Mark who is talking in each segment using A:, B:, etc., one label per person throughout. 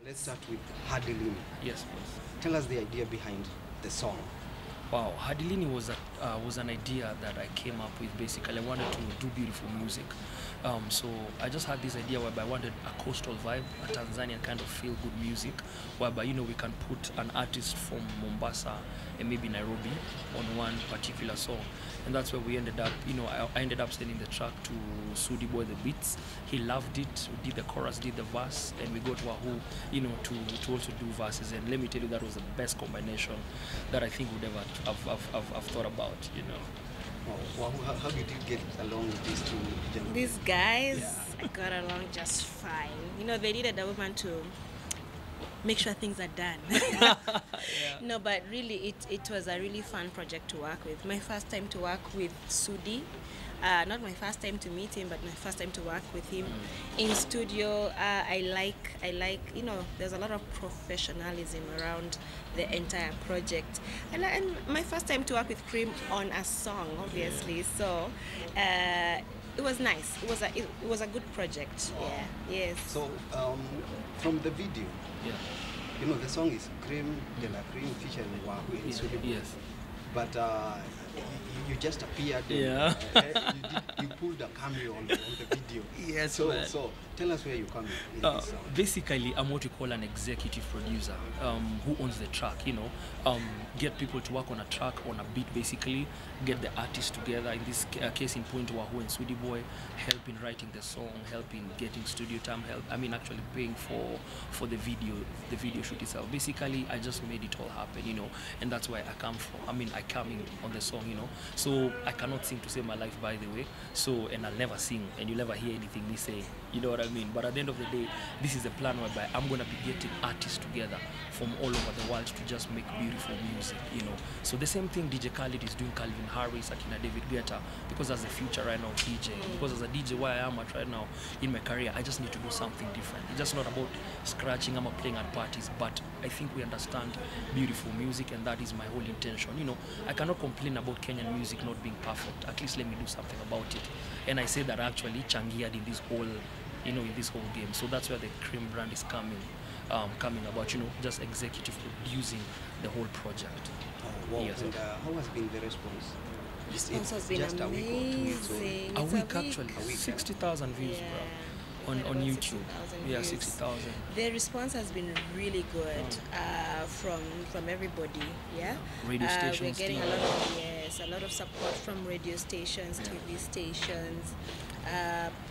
A: Let's start with Hadi Lini.
B: Yes, please.
A: Tell us the idea behind the song.
B: Wow, Hadi Lini was an idea that I came up with. Basically, I wanted to do beautiful music. So I just had this idea whereby I wanted a coastal vibe, a Tanzanian kind of feel-good music, whereby we can put an artist from Mombasa and maybe Nairobi on one particular song, and that's where we ended up. I ended up sending the track to Sudi Boy the beats. He loved it. We did the chorus, did the verse, and we got Wahu, to also do verses. And let me tell you, that was the best combination that I think would ever have thought about.
A: Wow, how did you get along with these two gentlemen?
C: These guys got along just fine. They needed a woman to make sure things are done. No, but really, it was a really fun project to work with. My first time to work with Sudi. Not my first time to meet him, but my first time to work with him in studio. I like, there's a lot of professionalism around the entire project, and my first time to work with Creme on a song, obviously. So it was nice. It was a good project.
A: Wow.
C: Yeah. Yes.
A: So from the video, the song is Creme de la Creme featuring Wahu and Sudi Boy.
B: Yes.
A: But you just appeared.
B: Yeah.
A: You pulled a cameo on the video.
B: Yes.
A: So tell us where you come in this song.
B: Basically, I'm what you call an executive producer who owns the track. Get people to work on a track, on a beat. Basically, get the artists together. In this case, in point, Wahu and Sudi Boy, help in writing the song, help in getting studio time, actually paying for the video shoot itself. Basically, I just made it all happen. And that's where I come from. I come in on the song. So I cannot sing to save my life, by the way. So, and I'll never sing, and you'll never hear anything me say. You know what I mean? But at the end of the day, this is a plan whereby I'm gonna be getting artists together from all over the world to just make beautiful music. So the same thing DJ Khaled is doing, Calvin Harris, Akina David Guetta, because that's the future right now, DJ. Because as a DJ, where I am at right now in my career, I just need to do something different. It's just not about scratching, I'm playing at parties, but I think we understand beautiful music, and that is my whole intention. I cannot complain about Kenyan music not being perfect. At least let me do something about it. And I say that actually changiad in this whole, in this whole game. So that's where the Creme brand is coming about. Just executive producing the whole project.
A: Oh, wow.
B: Yes.
A: And how has been the response?
C: Response has been
A: just
C: amazing.
B: A week actually. 60,000 views, bro. On YouTube. 60,000.
C: The response has been really good from everybody. Yeah.
B: Radio stations.
C: We're getting a lot of support from radio stations, TV stations,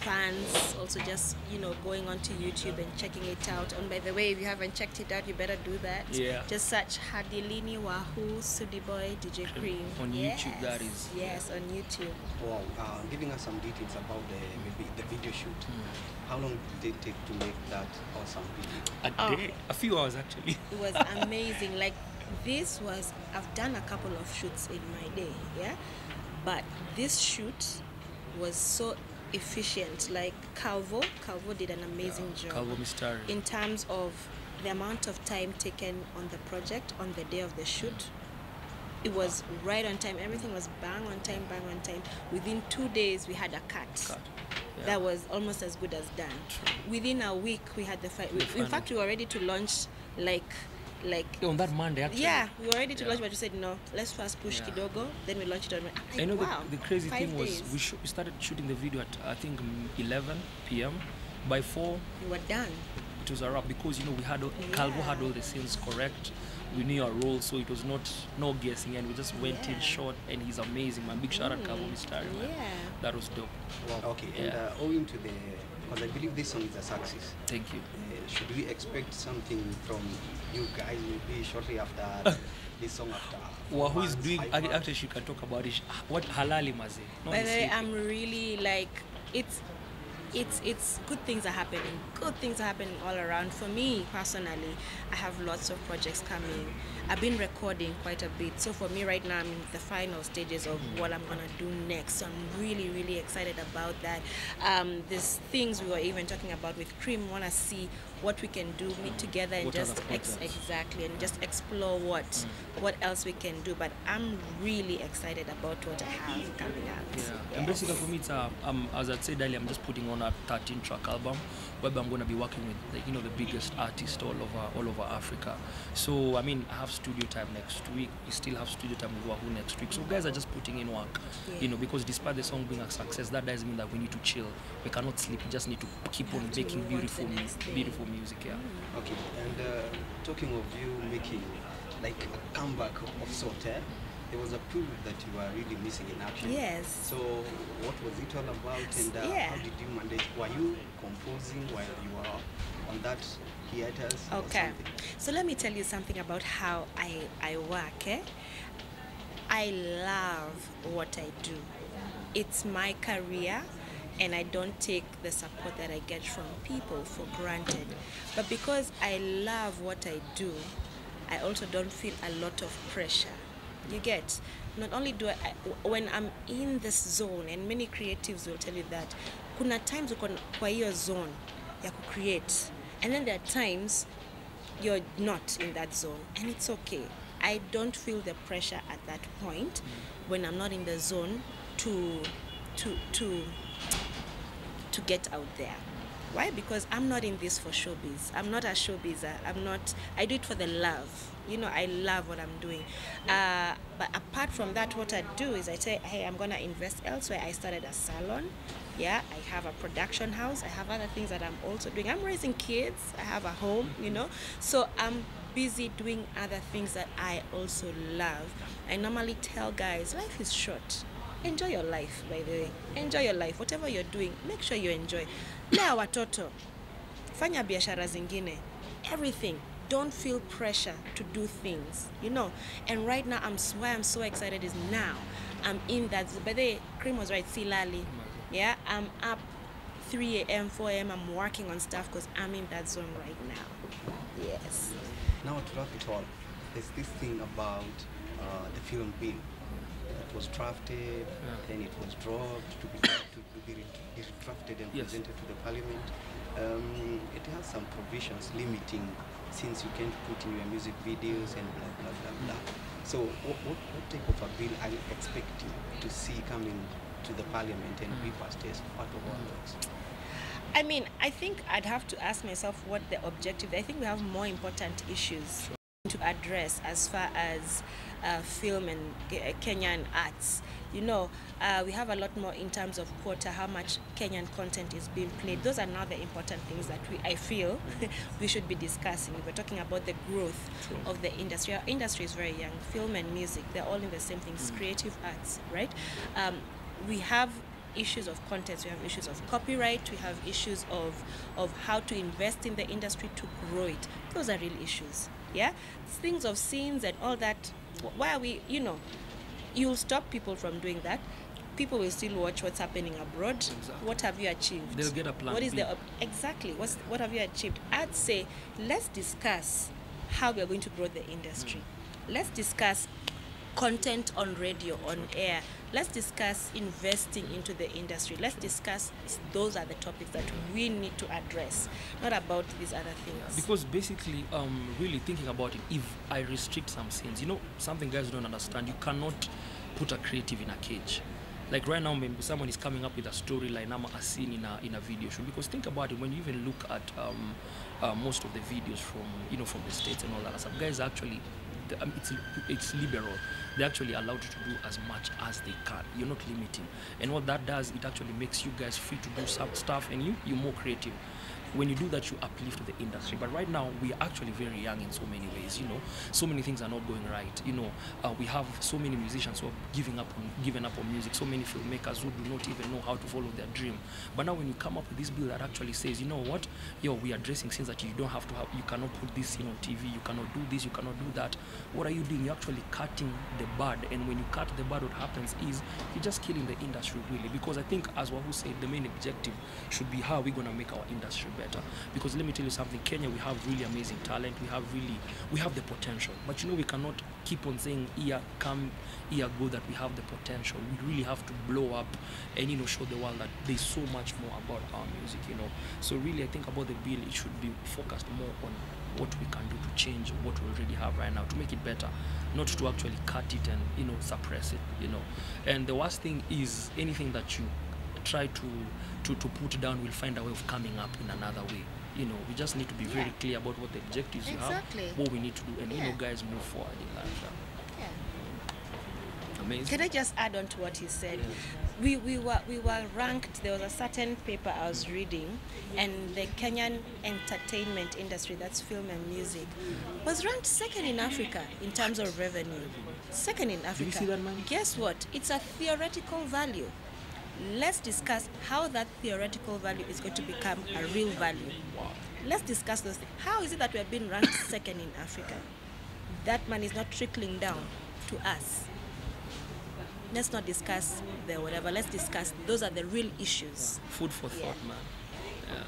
C: fans also just going onto YouTube and checking it out. And by the way, if you haven't checked it out, you better do that.
B: Yeah.
C: Just search Hadi Lini, Wahu, Sudi Boy, DJ Creme.
B: On YouTube, that is.
C: Yes, on YouTube.
A: Wow. Giving us some details about the video shoot. How long did it take to make that awesome video?
B: A day, a few hours actually.
C: It was amazing. I've done a couple of shoots in my day, yeah? But this shoot was so efficient. Like Calvo did an amazing job.
B: Calvo Mistari.
C: In terms of the amount of time taken on the project, on the day of the shoot, it was right on time. Everything was bang on time. Within 2 days, we had a cut. Yeah. That was almost as good as done. Within a week, we had the fight. In fact, we were ready to launch
B: on that Monday actually.
C: Yeah, we were ready to launch, but we said no, let's first push kidogo, then we launched it on wow,
B: the crazy
C: 5
B: thing was
C: days.
B: we started shooting the video at I think 11 p.m. By 4
C: we were done.
B: It was a wrap because we had Calvo had all the scenes correct. We knew our role, so it was no guessing, and we just went in short, and he's amazing, man. Big shout out Calvo Mistari, man. That was dope.
A: Wow. Okay, and owing to because I believe this song is a success.
B: Thank you.
A: Should we expect something from you guys maybe shortly after this song after?
B: Who is doing? Actually, she can talk about it. What halali maze?
C: By the way, I'm really it's good things are happening. Good things are happening all around. For me personally, I have lots of projects coming. I've been recording quite a bit. So for me right now, I'm in the final stages of what I'm gonna do next. So I'm really, really excited about that. There's things we were even talking about with Creme. Wanna see what we can do, meet together and
B: What
C: just
B: other projects?
C: exactly, and just explore what else we can do. But I'm really excited about what I have coming out.
B: Yeah. And basically for me, it's as I said earlier, I'm just putting on a 13-track album where I'm going to be working with the biggest artists all over Africa. So I mean, I have studio time next week. We still have studio time with Wahu next week. So guys are just putting in work, because despite the song being a success, that doesn't mean that we need to chill. We cannot sleep. We just need to keep on making beautiful music. Yeah.
A: Okay, and talking of you making like a comeback of sort, there was a period that you were really missing in action.
C: Yes.
A: So what was it all about, and how did you manage? Were you composing while you were on that hiatus?
C: Okay. So let me tell you something about how I work. I love what I do. It's my career, and I don't take the support that I get from people for granted. But because I love what I do, I also don't feel a lot of pressure. You get? Not only do I when I'm in this zone, and many creatives will tell you that, kuna times uko kwa hiyo zone ya create, and then there are times you're not in that zone, and it's okay. I don't feel the pressure at that point when I'm not in the zone to get out there. Why? Because I'm not in this for showbiz. I'm not a showbizer. I do it for the love. I love what I'm doing. But apart from that, what I do is I say, hey, I'm going to invest elsewhere. I started a salon. Yeah, I have a production house. I have other things that I'm also doing. I'm raising kids. I have a home, So I'm busy doing other things that I also love. I normally tell guys, life is short. Enjoy your life, by the way. Enjoy your life. Whatever you're doing, make sure you enjoy. Lea watoto. Fanya biashara zingine. Everything. Don't feel pressure to do things, And right now, why I'm so excited is now I'm in that. By the way, Cream was right, silali. Yeah, I'm up 3 a.m., 4 a.m. I'm working on stuff because I'm in that zone right now. Yes.
A: Now to wrap it all, there's this thing about the film bill. It was drafted, then it was dropped to be drafted and presented to the parliament. It has some provisions limiting scenes you can't put in your music videos and blah blah blah blah. So what type of a bill are you expecting to see coming to the parliament and be passed as part of our works?
C: I mean, I think I'd have to ask myself what the objective. I think we have more important issues to address as far as film and Kenyan arts. We have a lot more in terms of quota, how much Kenyan content is being played. Those are now the important things that I feel we should be discussing. We're talking about the growth of the industry. Our industry is very young. Film and music, they're all in the same things, creative arts, right? We have issues of content, we have issues of copyright, we have issues of how to invest in the industry to grow it. Those are real issues. Yeah, things of scenes and all that. Why are we, you'll stop people from doing that. People will still watch what's happening abroad.
B: Exactly.
C: What have you achieved?
B: They'll get a plan.
C: What is exactly? What have you achieved? I'd say let's discuss how we're going to grow the industry. Let's discuss content on radio, on air. Let's discuss investing into the industry. Let's discuss, those are the topics that we need to address, not about these other things.
B: Because basically, really thinking about it, if I restrict some scenes, something guys don't understand, you cannot put a creative in a cage. Like right now, maybe someone is coming up with a storyline, a scene in a video shoot. Because think about it, when you even look at most of the videos from the States and all that, some guys actually, it's liberal. They're actually allowed to do as much as they can. You're not limiting. And what that does, it actually makes you guys free to do some stuff, and you're more creative. When you do that, you uplift the industry. But right now, we are actually very young in so many ways. So many things are not going right. We have so many musicians who have given up on music. So many filmmakers who do not even know how to follow their dream. But now, when you come up with this bill that actually says, what, we are addressing things that you don't have to have. You cannot put this scene on TV. You cannot do this. You cannot do that. What are you doing? You're actually cutting the bud. And when you cut the bud, what happens is you're just killing the industry really. Because I think, as Wahu said, the main objective should be how we're gonna make our industry better. Because let me tell you something, Kenya, we have really amazing talent. We have the potential. But you know, we cannot keep on saying year go that we have the potential. We really have to blow up and, you know, show the world that there's so much more about our music, you know. So really, I think about the bill, it should be focused more on what we can do to change what we already have right now, to make it better, not to actually cut it and, you know, suppress it, you know. And the worst thing is anything that you try to put down will find a way of coming up in another way. You know, we just need to be very clear about what the objectives you have, what we need to do, and you know, guys, move forward in life. Amazing.
C: Can I just add on to what you said? We were ranked. There was a certain paper I was reading, and the Kenyan entertainment industry, that's film and music, was ranked second in Africa in terms of revenue. Second in Africa.
B: Did you see that, man?
C: Guess what? It's a theoretical value. Let's discuss how that theoretical value is going to become a real value.
B: Wow.
C: Let's discuss those things. How is it that we have been ranked second in Africa? That money is not trickling down to us. Let's not discuss the whatever. Let's discuss those are the real issues.
B: Food for thought, man. Yeah.